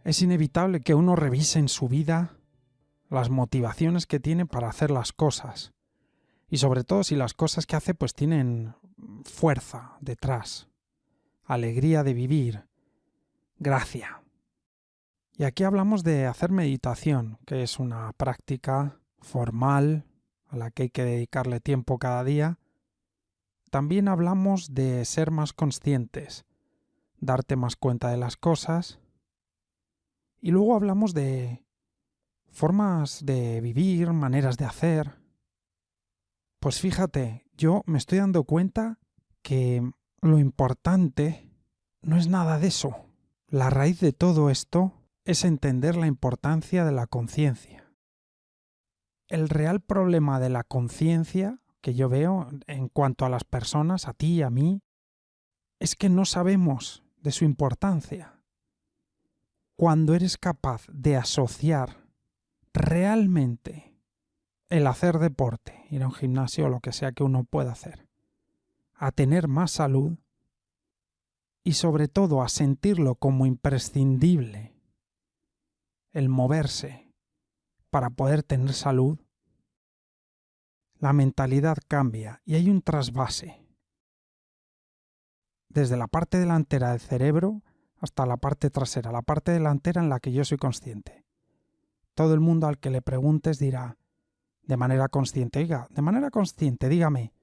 Es inevitable que uno revise en su vida las motivaciones que tiene para hacer las cosas. Y sobre todo si las cosas que hace pues tienen fuerza detrás, alegría de vivir, gracia. Y aquí hablamos de hacer meditación, que es una práctica formal a la que hay que dedicarle tiempo cada día. También hablamos de ser más conscientes, darte más cuenta de las cosas. Y luego hablamos de formas de vivir, maneras de hacer. Pues fíjate, yo me estoy dando cuenta que lo importante no es nada de eso. La raíz de todo esto es entender la importancia de la conciencia. El real problema de la conciencia que yo veo en cuanto a las personas, a ti y a mí, es que no sabemos de su importancia. Cuando eres capaz de asociar realmente el hacer deporte, ir a un gimnasio o lo que sea que uno pueda hacer, a tener más salud y sobre todo a sentirlo como imprescindible, el moverse para poder tener salud, la mentalidad cambia y hay un trasvase. Desde la parte delantera del cerebro hasta la parte trasera, la parte delantera en la que yo soy consciente. Todo el mundo al que le preguntes dirá de manera consciente, oiga, de manera consciente, dígame,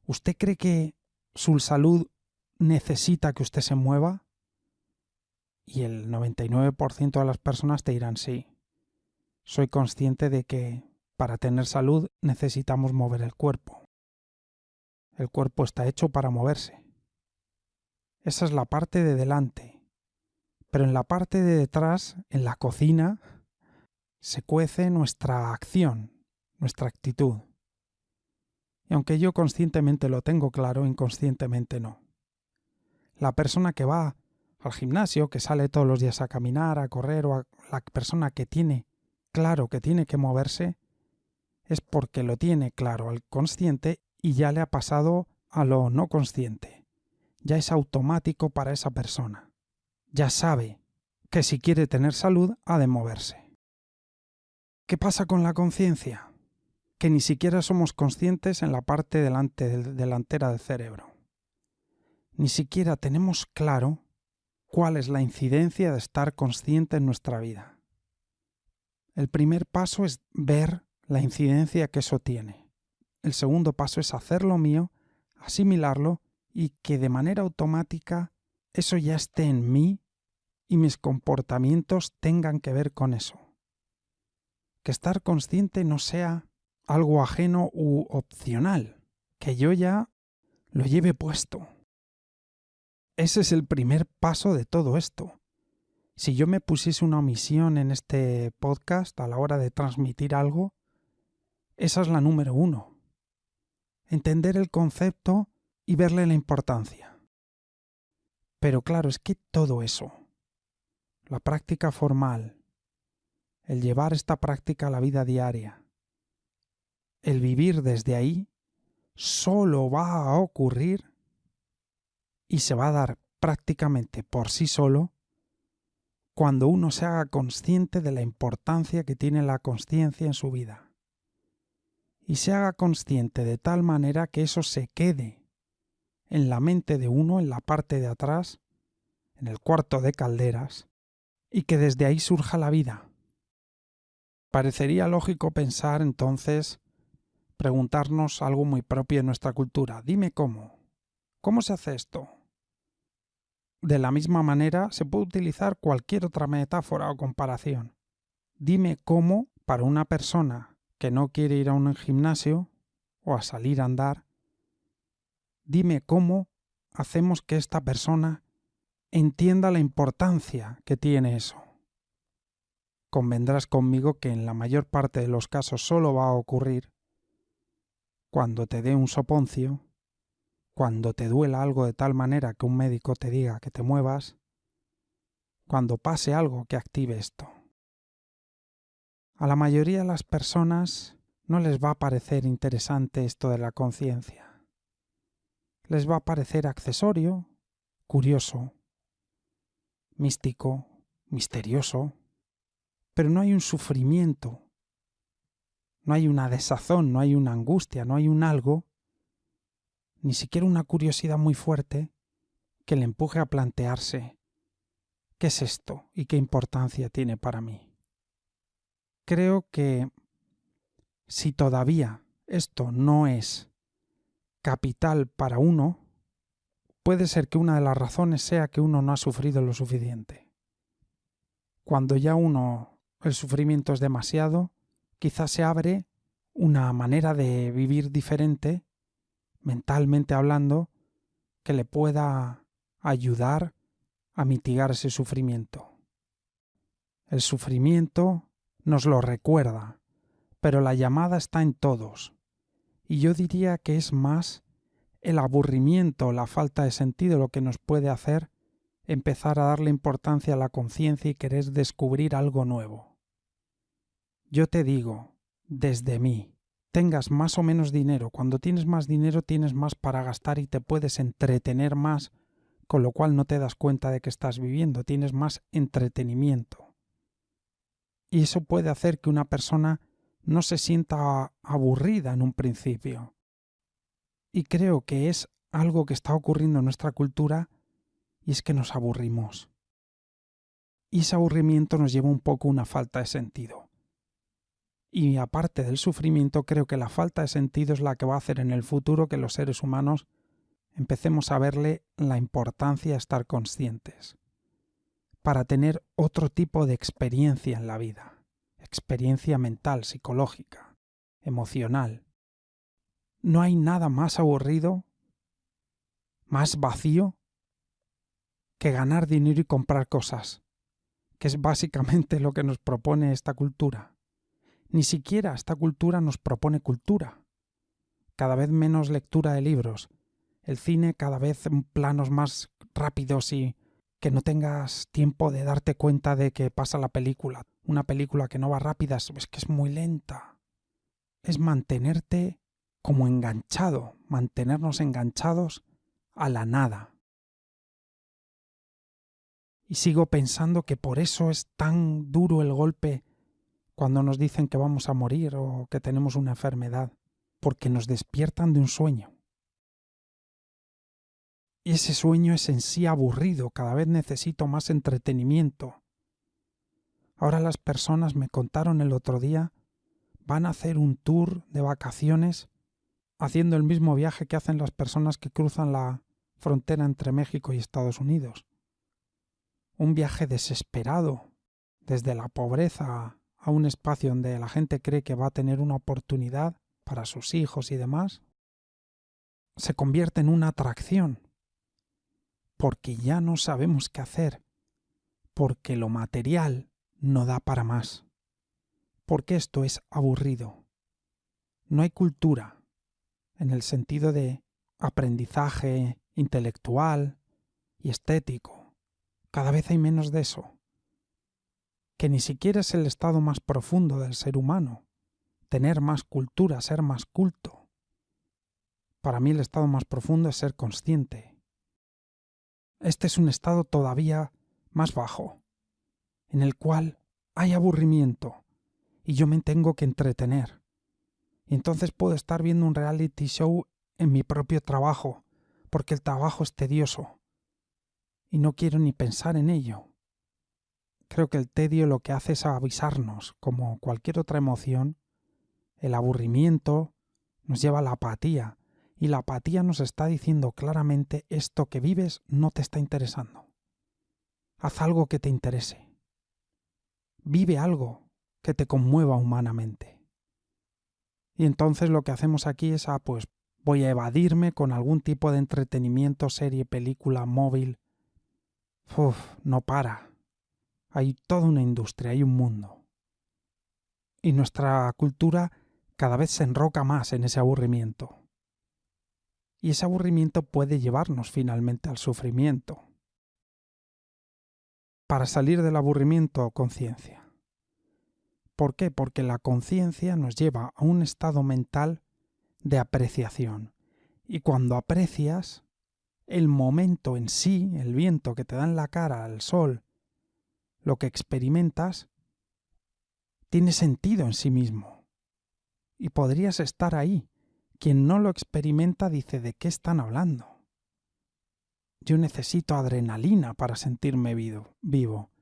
¿usted cree que su salud necesita que usted se mueva? Y el 99% de las personas te dirán sí. Soy consciente de que para tener salud necesitamos mover el cuerpo. El cuerpo está hecho para moverse. Esa es la parte de delante. Pero en la parte de detrás, en la cocina, se cuece nuestra acción, nuestra actitud. Y aunque yo conscientemente lo tengo claro, inconscientemente no. La persona que va al gimnasio, que sale todos los días a caminar, a correr, o la persona que tiene claro que tiene que moverse, es porque lo tiene claro al consciente y ya le ha pasado a lo no consciente. Ya es automático para esa persona. Ya sabe que si quiere tener salud ha de moverse. ¿Qué pasa con la conciencia? Que ni siquiera somos conscientes en la parte delantera del cerebro. Ni siquiera tenemos claro cuál es la incidencia de estar consciente en nuestra vida. El primer paso es ver la incidencia que eso tiene. El segundo paso es hacerlo mío, asimilarlo y que de manera automática eso ya esté en mí y mis comportamientos tengan que ver con eso. Que estar consciente no sea algo ajeno u opcional, que yo ya lo lleve puesto. Ese es el primer paso de todo esto. Si yo me pusiese una omisión en este podcast a la hora de transmitir algo, esa es la número 1. Entender el concepto y verle la importancia. Pero claro, es que todo eso, la práctica formal, el llevar esta práctica a la vida diaria, el vivir desde ahí, solo va a ocurrir y se va a dar prácticamente por sí solo cuando uno se haga consciente de la importancia que tiene la consciencia en su vida. Y se haga consciente de tal manera que eso se quede en la mente de uno, en la parte de atrás, en el cuarto de calderas, y que desde ahí surja la vida. Parecería lógico pensar entonces, preguntarnos algo muy propio de nuestra cultura. Dime cómo. ¿Cómo se hace esto? De la misma manera se puede utilizar cualquier otra metáfora o comparación. Dime cómo para una persona que no quiere ir a un gimnasio o a salir a andar, dime cómo hacemos que esta persona entienda la importancia que tiene eso. Convendrás conmigo que en la mayor parte de los casos solo va a ocurrir cuando te dé un soponcio, cuando te duela algo de tal manera que un médico te diga que te muevas, cuando pase algo que active esto. A la mayoría de las personas no les va a parecer interesante esto de la conciencia. Les va a parecer accesorio, curioso, místico, misterioso, pero no hay un sufrimiento, no hay una desazón, no hay una angustia, no hay un algo, ni siquiera una curiosidad muy fuerte que le empuje a plantearse ¿qué es esto y qué importancia tiene para mí? Creo que si todavía esto no es capital para uno, puede ser que una de las razones sea que uno no ha sufrido lo suficiente. Cuando ya el sufrimiento es demasiado, quizás se abre una manera de vivir diferente, mentalmente hablando, que le pueda ayudar a mitigar ese sufrimiento. El sufrimiento nos lo recuerda, pero la llamada está en todos. Y yo diría que es más el aburrimiento, la falta de sentido lo que nos puede hacer empezar a darle importancia a la conciencia y querer descubrir algo nuevo. Yo te digo, desde mí, tengas más o menos dinero, cuando tienes más dinero tienes más para gastar y te puedes entretener más, con lo cual no te das cuenta de que estás viviendo, tienes más entretenimiento. Y eso puede hacer que una persona no se sienta aburrida en un principio. Y creo que es algo que está ocurriendo en nuestra cultura y es que nos aburrimos. Y ese aburrimiento nos lleva un poco a una falta de sentido. Y aparte del sufrimiento, creo que la falta de sentido es la que va a hacer en el futuro que los seres humanos empecemos a verle la importancia de estar conscientes, para tener otro tipo de experiencia en la vida, experiencia mental, psicológica, emocional. No hay nada más aburrido, más vacío, que ganar dinero y comprar cosas, que es básicamente lo que nos propone esta cultura. Ni siquiera esta cultura nos propone cultura. Cada vez menos lectura de libros. El cine cada vez en planos más rápidos y que no tengas tiempo de darte cuenta de que pasa la película. Una película que no va rápida es que es muy lenta. Es mantenerte como enganchado, mantenernos enganchados a la nada. Y sigo pensando que por eso es tan duro el golpe cuando nos dicen que vamos a morir o que tenemos una enfermedad, porque nos despiertan de un sueño. Y ese sueño es en sí aburrido, cada vez necesito más entretenimiento. Ahora las personas me contaron el otro día, van a hacer un tour de vacaciones haciendo el mismo viaje que hacen las personas que cruzan la frontera entre México y Estados Unidos. Un viaje desesperado, desde la pobreza a un espacio donde la gente cree que va a tener una oportunidad para sus hijos y demás, se convierte en una atracción, porque ya no sabemos qué hacer, porque lo material no da para más, porque esto es aburrido. No hay cultura, en el sentido de aprendizaje intelectual y estético. Cada vez hay menos de eso, que ni siquiera es el estado más profundo del ser humano, tener más cultura, ser más culto. Para mí el estado más profundo es ser consciente. Este es un estado todavía más bajo, en el cual hay aburrimiento y yo me tengo que entretener. Y entonces puedo estar viendo un reality show en mi propio trabajo, porque el trabajo es tedioso y no quiero ni pensar en ello. Creo que el tedio lo que hace es avisarnos, como cualquier otra emoción, el aburrimiento nos lleva a la apatía, y la apatía nos está diciendo claramente esto que vives no te está interesando. Haz algo que te interese. Vive algo que te conmueva humanamente. Y entonces lo que hacemos aquí es, pues voy a evadirme con algún tipo de entretenimiento, serie, película, móvil. No para. Hay toda una industria, hay un mundo. Y nuestra cultura cada vez se enroca más en ese aburrimiento. Y ese aburrimiento puede llevarnos finalmente al sufrimiento. Para salir del aburrimiento, conciencia. ¿Por qué? Porque la conciencia nos lleva a un estado mental de apreciación. Y cuando aprecias, el momento en sí, el viento que te da en la cara, el sol, lo que experimentas tiene sentido en sí mismo. Y podrías estar ahí. Quien no lo experimenta dice: ¿de qué están hablando? Yo necesito adrenalina para sentirme vivo.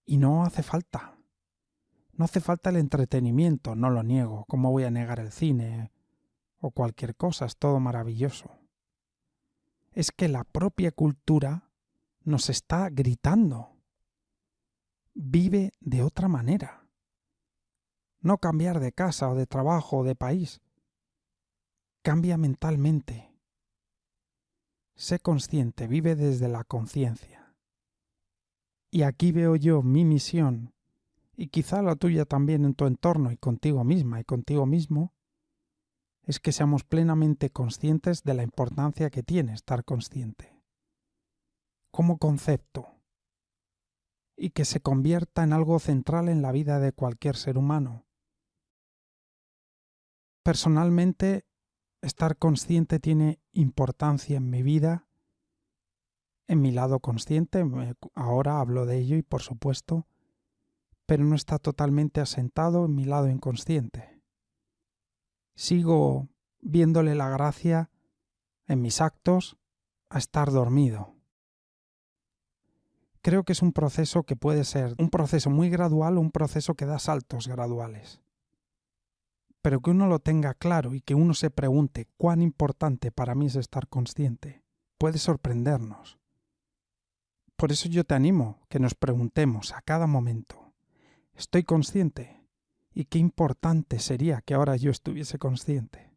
Y no hace falta. No hace falta el entretenimiento, no lo niego. ¿Cómo voy a negar el cine o cualquier cosa? Es todo maravilloso. Es que la propia cultura nos está gritando: vive de otra manera. No cambiar de casa o de trabajo o de país. Cambia mentalmente. Sé consciente, vive desde la conciencia. Y aquí veo yo mi misión, y quizá la tuya también en tu entorno y contigo misma y contigo mismo, es que seamos plenamente conscientes de la importancia que tiene estar consciente como concepto, y que se convierta en algo central en la vida de cualquier ser humano. Personalmente, estar consciente tiene importancia en mi vida, en mi lado consciente. Ahora hablo de ello y por supuesto, pero no está totalmente asentado en mi lado inconsciente. Sigo viéndole la gracia en mis actos a estar dormido. Creo que es un proceso que puede ser un proceso muy gradual o un proceso que da saltos graduales. Pero que uno lo tenga claro y que uno se pregunte cuán importante para mí es estar consciente, puede sorprendernos. Por eso yo te animo que nos preguntemos a cada momento: ¿estoy consciente? ¿Y qué importante sería que ahora yo estuviese consciente?